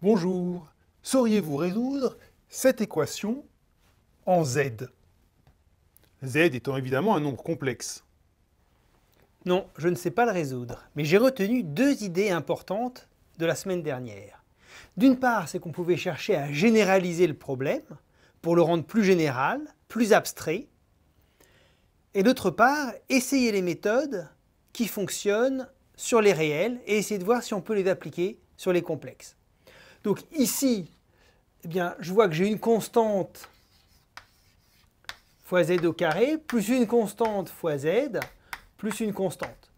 Bonjour, sauriez-vous résoudre cette équation en Z? Z étant évidemment un nombre complexe. Non, je ne sais pas le résoudre, mais j'ai retenu deux idées importantes de la semaine dernière. D'une part, c'est qu'on pouvait chercher à généraliser le problème pour le rendre plus général, plus abstrait. Et d'autre part, essayer les méthodes qui fonctionnent sur les réels et essayer de voir si on peut les appliquer sur les complexes. Donc ici, eh bien, je vois que j'ai une constante fois z au carré, plus une constante fois z, plus une constante.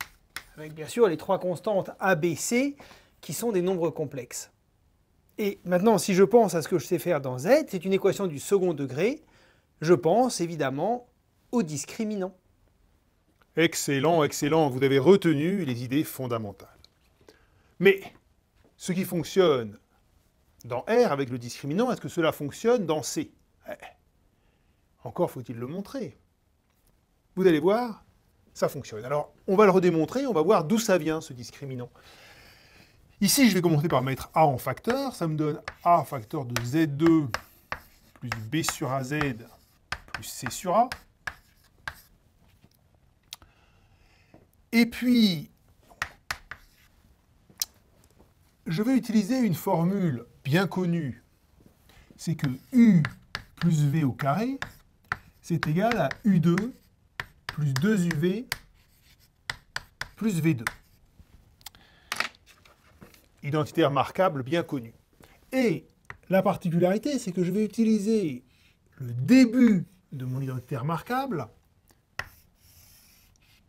Avec bien sûr les trois constantes a, b, c, qui sont des nombres complexes. Et maintenant, si je pense à ce que je sais faire dans z, c'est une équation du second degré. Je pense évidemment au discriminant. Excellent, excellent, vous avez retenu les idées fondamentales. Mais ce qui fonctionne dans R avec le discriminant, est-ce que cela fonctionne dans C? Encore faut-il le montrer. Vous allez voir, ça fonctionne. Alors, on va le redémontrer, on va voir d'où ça vient, ce discriminant. Ici, je vais commencer par mettre A en facteur. Ça me donne A facteur de Z2 plus B sur AZ plus C sur A. Et puis, je vais utiliser une formule bien connue. C'est que U plus V au carré, c'est égal à U2 plus 2UV plus V2. Identité remarquable bien connue. Et la particularité, c'est que je vais utiliser le début de mon identité remarquable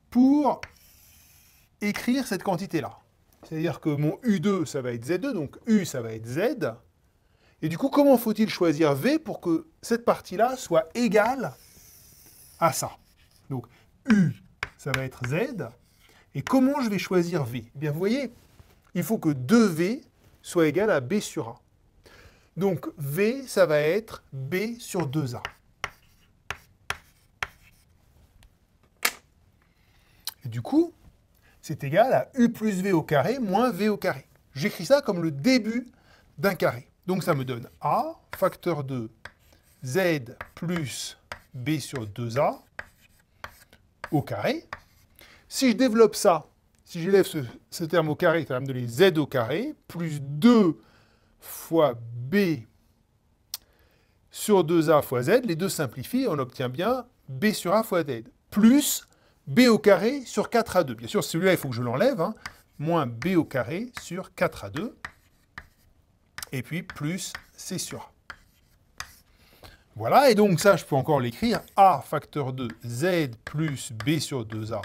pour écrire cette quantité-là. C'est-à-dire que mon U2, ça va être Z2, donc U, ça va être Z. Et du coup, comment faut-il choisir V pour que cette partie-là soit égale à ça? Donc, U, ça va être Z. Et comment je vais choisir V? Eh bien, vous voyez, il faut que 2V soit égal à B sur A. Donc, V, ça va être B sur 2A. Et du coup, c'est égal à U plus V au carré moins V au carré. J'écris ça comme le début d'un carré. Donc, ça me donne A facteur de Z plus B sur 2A au carré. Si je développe ça, si j'élève ce terme au carré, ça va me donner Z au carré, plus 2 fois B sur 2A fois Z. Les deux simplifient, on obtient bien B sur A fois Z. Plus B au carré sur 4A2. Bien sûr, celui-là, il faut que je l'enlève. Moins B au carré sur 4A2. Et puis plus C sur A. Voilà, et donc ça, je peux encore l'écrire. A facteur de Z plus B sur 2A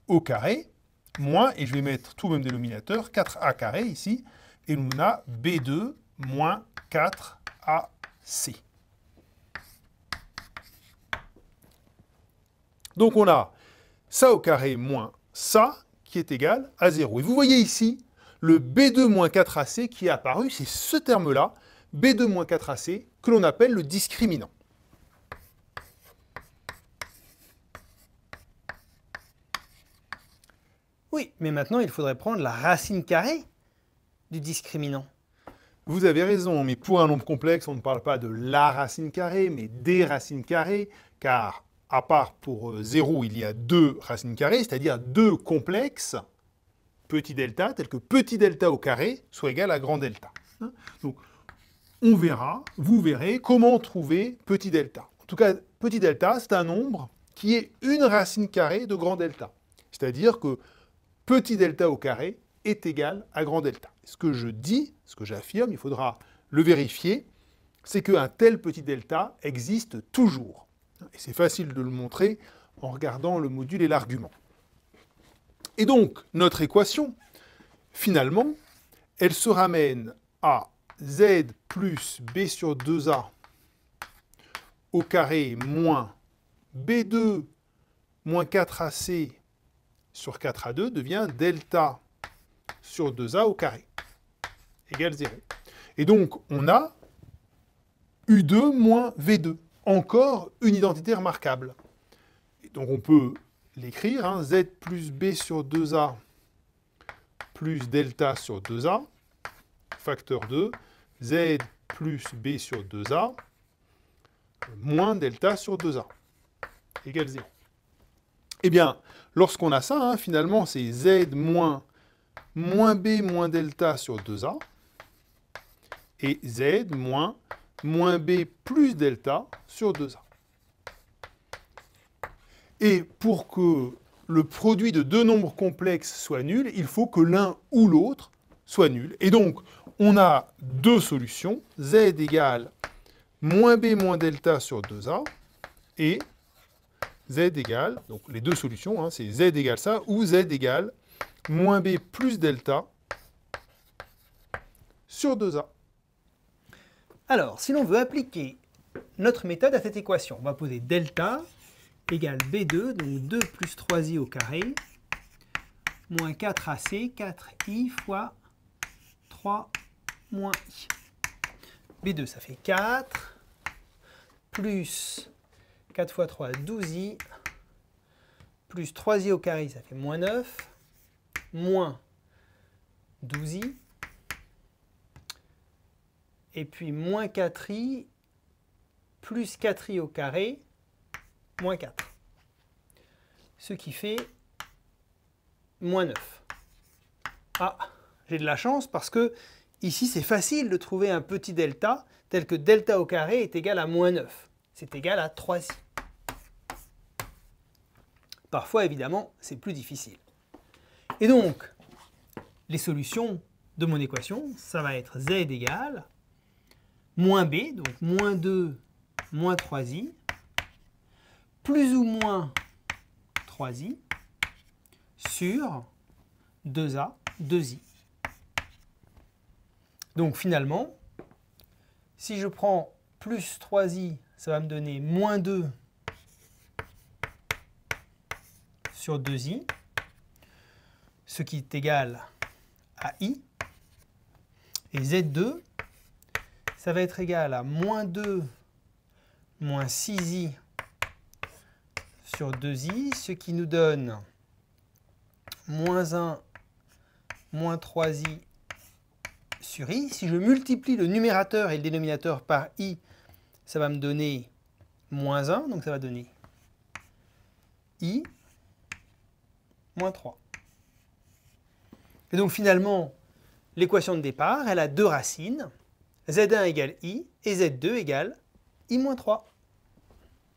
au carré, moins, et je vais mettre tout au même dénominateur, 4A carré ici, et on a B2 moins 4AC. Donc on a ça au carré moins ça qui est égal à 0. Et vous voyez ici le B2 moins 4AC qui est apparu, c'est ce terme-là, B2 moins 4AC, que l'on appelle le discriminant. Oui, mais maintenant il faudrait prendre la racine carrée du discriminant. Vous avez raison, mais pour un nombre complexe, on ne parle pas de la racine carrée, mais des racines carrées, car à part pour 0, il y a deux racines carrées, c'est-à-dire deux complexes, petit delta, tels que petit delta au carré soit égal à grand delta. Donc, on verra, vous verrez, comment trouver petit delta. En tout cas, petit delta, c'est un nombre qui est une racine carrée de grand delta. C'est-à-dire que petit delta au carré est égal à grand delta. Ce que je dis, ce que j'affirme, il faudra le vérifier, c'est qu'un tel petit delta existe toujours. Et c'est facile de le montrer en regardant le module et l'argument. Et donc, notre équation, finalement, elle se ramène à Z plus B sur 2A au carré moins B2 moins 4AC sur 4A2 devient delta sur 2A au carré égale 0. Et donc, on a U2 moins V2. Encore une identité remarquable. Et donc, on peut l'écrire, Z plus B sur 2A plus delta sur 2A facteur de z plus b sur 2a moins delta sur 2a égale 0. Eh bien, lorsqu'on a ça, hein, finalement, c'est z moins b moins delta sur 2a et z moins b plus delta sur 2a. Et pour que le produit de deux nombres complexes soit nul, il faut que l'un ou l'autre soit nul. Et donc, on a deux solutions, z égale moins b moins delta sur 2a, et z égale, donc les deux solutions, hein, c'est z égale ça, ou z égale moins b plus delta sur 2a. Alors, si l'on veut appliquer notre méthode à cette équation, on va poser delta égale B2, donc 2 plus 3i au carré, moins 4ac, 4i fois 3 moins i. B2, ça fait 4, plus 4 fois 3, 12i, plus 3i au carré, ça fait moins 9, moins 12i, et puis moins 4i, plus 4i au carré, moins 4. Ce qui fait moins 9. Ah, j'ai de la chance parce que ici c'est facile de trouver un petit delta tel que delta au carré est égal à moins 9. C'est égal à 3i. Parfois, évidemment, c'est plus difficile. Et donc, les solutions de mon équation, ça va être z égale moins b, donc moins 2 moins 3i, plus ou moins 3i, sur 2a, 2i. Donc finalement, si je prends plus 3i, ça va me donner moins 2 sur 2i, ce qui est égal à i. Et z2, ça va être égal à moins 2 moins 6i sur 2i, ce qui nous donne moins 1 moins 3i sur i. Si je multiplie le numérateur et le dénominateur par i, ça va me donner moins 1, donc ça va donner i moins 3. Et donc finalement, l'équation de départ, elle a deux racines, z1 égale i et z2 égale i moins 3.